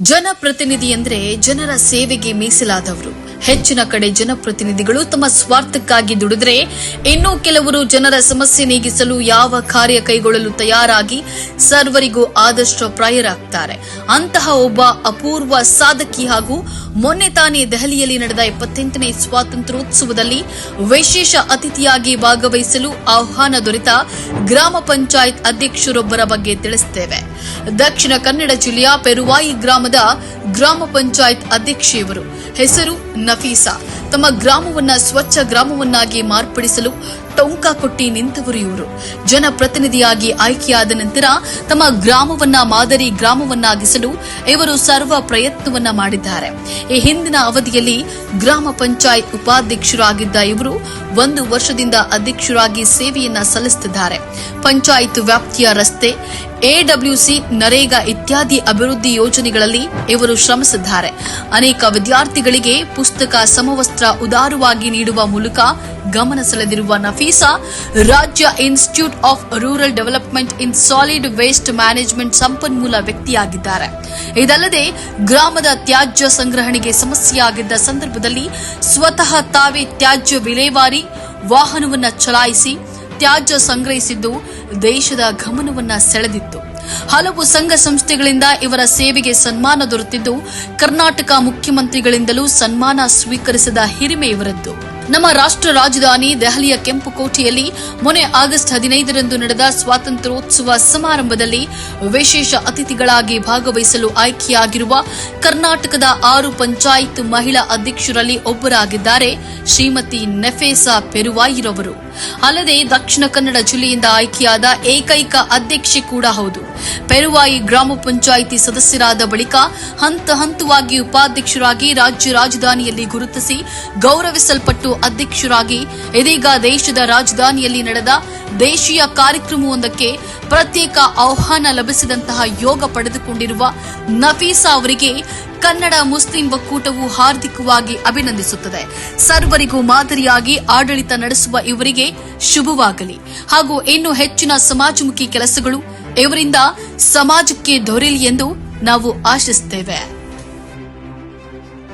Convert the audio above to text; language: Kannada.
ಜನಪ್ರತಿನಿಧಿ ಅಂದ್ರೆ ಜನರ ಸೇವೆಗೆ ಮೀಸಲಾದವರು. ಹೆಚ್ಚಿನ ಕಡೆ ಜನಪ್ರತಿನಿಧಿಗಳು ತಮ್ಮ ಸ್ವಾರ್ಥಕ್ಕಾಗಿ ದುಡಿದರೆ, ಇನ್ನೂ ಕೆಲವರು ಜನರ ಸಮಸ್ಯೆ ನೀಗಿಸಲು ಯಾವ ಕಾರ್ಯ ಕೈಗೊಳ್ಳಲು ತಯಾರಾಗಿ ಸರ್ವರಿಗೂ ಆದಷ್ಟು ಪ್ರಾಯರಾಗ್ತಾರೆ. ಅಂತಹ ಒಬ್ಬ ಅಪೂರ್ವ ಸಾಧಕಿ ಹಾಗೂ ಮೊನ್ನೆ ತಾನೇ ದೆಹಲಿಯಲ್ಲಿ ನಡೆದ 78ನೇ ಸ್ವಾತಂತ್ರ್ಯೋತ್ಸವದಲ್ಲಿ ವಿಶೇಷ ಅತಿಥಿಯಾಗಿ ಭಾಗವಹಿಸಲು ಆಹ್ವಾನ ದೊರೆತ ಗ್ರಾಮ ಪಂಚಾಯತ್ ಅಧ್ಯಕ್ಷರೊಬ್ಬರ ಬಗ್ಗೆ ತಿಳಿಸುತ್ತೇವೆ. ದಕ್ಷಿಣ ಕನ್ನಡ ಜಿಲ್ಲೆಯ ಪೆರುವಾಯಿ ಗ್ರಾಮದ ಗ್ರಾಮ ಪಂಚಾಯತ್ ಅಧ್ಯಕ್ಷೆಯವರು. ಹೆಸರು ನಫೀಸಾ. ತಮ್ಮ ಗ್ರಾಮವನ್ನ ಸ್ವಚ್ಛ ಗ್ರಾಮವನ್ನಾಗಿ ಮಾರ್ಪಡಿಸಲು ಟೊಂಕ ಕೊಟ್ಟಿ ನಿಂತವರು ಇವರು. ಜನಪ್ರತಿನಿಧಿಯಾಗಿ ಆಯ್ಕೆಯಾದ ನಂತರ ತಮ್ಮ ಗ್ರಾಮವನ್ನ ಮಾದರಿ ಗ್ರಾಮವನ್ನಾಗಿಸಲು ಇವರು ಸರ್ವ ಪ್ರಯತ್ನವನ್ನ ಮಾಡಿದ್ದಾರೆ. ಈ ಹಿಂದಿನ ಅವಧಿಯಲ್ಲಿ ಗ್ರಾಮ ಪಂಚಾಯತ್ ಉಪಾಧ್ಯಕ್ಷರಾಗಿದ್ದ ಇವರು 1 ವರ್ಷದಿಂದ ಅಧ್ಯಕ್ಷರಾಗಿ ಸೇವೆಯನ್ನ ಸಲ್ಲಿಸುತ್ತಿದ್ದಾರೆ. ಪಂಚಾಯತ್ ವ್ಯಾಪ್ತಿಯ ರಸ್ತೆ, ಎಡಬ್ಲ್ಯೂಸಿ, ನರೇಗಾ ಇತ್ಯಾದಿ ಅಭಿವೃದ್ಧಿ ಯೋಜನೆಗಳಲ್ಲಿ ಇವರು ಶ್ರಮಿಸಿದ್ದಾರೆ. ಅನೇಕ ವಿದ್ಯಾರ್ಥಿಗಳಿಗೆ ಪುಸ್ತಕ, ಸಮವಸ್ತ್ರ ಉದಾರವಾಗಿ ನೀಡುವ ಮೂಲಕ ಗಮನ ಸೆಳೆದಿರುವ ನಫೀಸಾ ರಾಜ್ಯ institute of rural development in solid waste management ಸಂಪನ್ಮೂಲ ವ್ಯಕ್ತಿಯಾಗಿದ್ದಾರೆ. ಇದಲ್ಲದೆ ಗ್ರಾಮದ ತ್ಯಾಜ್ಯ ಸಂಗ್ರಹಣೆಗೆ ಸಮಸ್ಯೆಯಾಗಿದ್ದ ಸಂದರ್ಭದಲ್ಲಿ ಸ್ವತಃ ತಾವೇ ತ್ಯಾಜ್ಯ ವಿಲೇವಾರಿ ವಾಹನವನ್ನ ಚಲಾಯಿಸಿ ತ್ಯಾಜ್ಯ ಸಂಗ್ರಹಿಸಿದ್ದು ದೇಶದ ಗಮನವನ್ನ ಸೆಳೆದಿತ್ತು. ಹಲವು ಸಂಘ ಸಂಸ್ಥೆಗಳಿಂದ ಇವರ ಸೇವೆಗೆ ಸನ್ಮಾನ ದೊರೆತಿದ್ದು, ಕರ್ನಾಟಕ ಮುಖ್ಯಮಂತ್ರಿಗಳಿಂದಲೂ ಸನ್ಮಾನ ಸ್ವೀಕರಿಸಿದ ಹಿರಿಮೆ ಇವರದ್ದು. ನಮ್ಮ ರಾಷ್ಟ್ರ ರಾಜಧಾನಿ ದೆಹಲಿಯ ಕೆಂಪುಕೋಟೆಯಲ್ಲಿ ಮೊನ್ನೆ ಆಗಸ್ಟ್ 15ರಂದು ನಡೆದ ಸ್ವಾತಂತ್ರ್ಯೋತ್ಸವ ಸಮಾರಂಭದಲ್ಲಿ ವಿಶೇಷ ಅತಿಥಿಗಳಾಗಿ ಭಾಗವಹಿಸಲು ಆಯ್ಕೆಯಾಗಿರುವ ಕರ್ನಾಟಕದ 6 ಪಂಚಾಯತ್ ಮಹಿಳಾ ಅಧ್ಯಕ್ಷರಲ್ಲಿ ಒಬ್ಬರಾಗಿದ್ದಾರೆ ಶ್ರೀಮತಿ ನಫೀಸಾ ಪೆರುವಾಯಿರವರು. ಅಲ್ಲದೆ ದಕ್ಷಿಣ ಕನ್ನಡ ಜಿಲ್ಲೆಯಿಂದ ಆಯ್ಕೆಯಾದ ಏಕೈಕ ಅಧ್ಯಕ್ಷೆ ಕೂಡ ಹೌದು. ಪೆರುವಾಯಿ ಗ್ರಾಮ ಪಂಚಾಯಿತಿ ಸದಸ್ಯರಾದ ಬಳಿಕ ಹಂತ ಹಂತವಾಗಿ ಉಪಾಧ್ಯಕ್ಷರಾಗಿ ರಾಜ್ಯ ರಾಜಧಾನಿಯಲ್ಲಿ ಗುರುತಿಸಿ ಗೌರವಿಸಲ್ಪಟ್ಟು ಅಧ್ಯಕ್ಷರಾಗಿ ಇದೀಗ ದೇಶದ ರಾಜಧಾನಿಯಲ್ಲಿ ನಡೆದ ದೇಶೀಯ ಕಾರ್ಯಕ್ರಮವೊಂದಕ್ಕೆ ಪ್ರತ್ಯೇಕ ಆಹ್ವಾನ ಲಭಿಸಿದಂತಹ ಯೋಗ ಪಡೆದುಕೊಂಡಿರುವ ನಫೀಸಾ ಅವರಿಗೆ ಕನ್ನಡ ಮುಸ್ಲಿಂ ಒಕ್ಕೂಟವು ಹಾರ್ದಿಕವಾಗಿ ಅಭಿನಂದಿಸುತ್ತದೆ. ಸರ್ವರಿಗೂ ಮಾದರಿಯಾಗಿ ಆಡಳಿತ ನಡೆಸುವ ಇವರಿಗೆ ಶುಭವಾಗಲಿ ಹಾಗೂ ಇನ್ನೂ ಹೆಚ್ಚಿನ ಸಮಾಜಮುಖಿ ಕೆಲಸಗಳು ಇವರಿಂದ ಸಮಾಜಕ್ಕೆ ದೊರೆಯಲಿ ಎಂದು ನಾವು ಆಶಿಸುತ್ತೇವೆ.